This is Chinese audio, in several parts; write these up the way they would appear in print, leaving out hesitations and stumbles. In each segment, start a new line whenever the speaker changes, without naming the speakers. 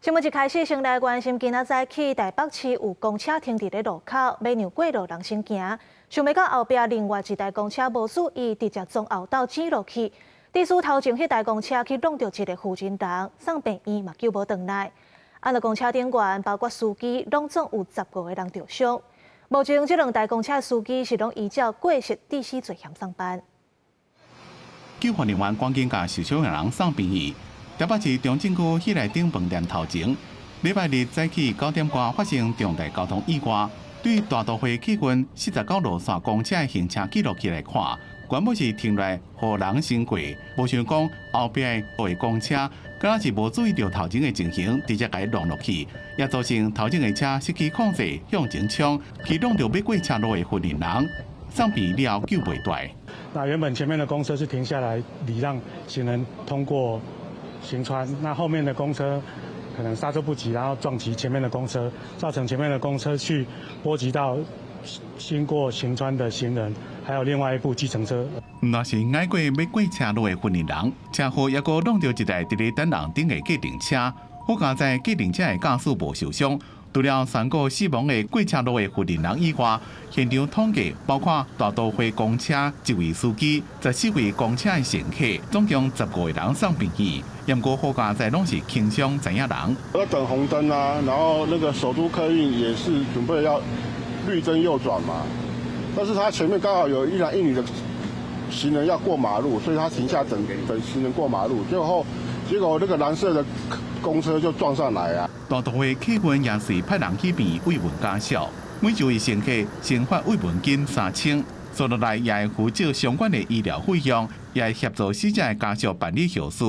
新闻一开始，先来关心今仔早起台北市有公车停伫咧路口，要让过路人先行。想要到后壁另外一台公车无注意，直接从后道挤落去。地司头前迄台公车去撞到一个负责人，送病院嘛救无回来。按照公车顶员，包括司机，拢总有15个人受伤。目前这两台公车司机是拢依照过失致死罪嫌上班。
救援人员赶紧甲受伤的人送病院。台北市中正区迄个顶饭店头前，礼拜日早起9点多发生重大交通意外。对大都会客运49路线公车的行车记录器来看，原本是停来予人先过，无想讲后边的公车，敢若是无注意到头前的情形，直接甲伊撞落去，也造成头前的车失去控制向前冲，去撞到要过车路的行人，送病了后救袂大。
那原本前面的公车是停下来礼让行人通过行穿，那后面的公车可能刹车不及，然后撞击前面的公车，造成前面的公车去波及到经过行穿的行人，还有另外一部计程车。
若是挨过要过车路的行人，车祸也阁弄到一台伫咧等人顶的计程车，好佳在计程车的驾驶无受伤。除了3个死亡的过车路的行人以外，现场统计包括大都会公车1位司机、14位公车的乘客，总共15个人送病院。不过好佳在拢是轻伤知影人。
在等红灯啊，然后那个首都客运也是准备要绿灯右转嘛，但是他前面刚好有一男一女的行人要过马路，所以他停下等行人过马路，结果那个蓝色的公车就撞上来啊。
大都会客运也是派人去边慰问家属，每一位乘客先发慰问金3000，所落来也会负责相关的医疗费用，也会协助死者的家属办理后事。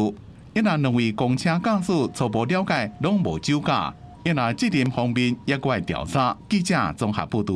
因那2位公车驾驶初步了解拢无酒驾，因那责任方面也会调查。记者综合报道。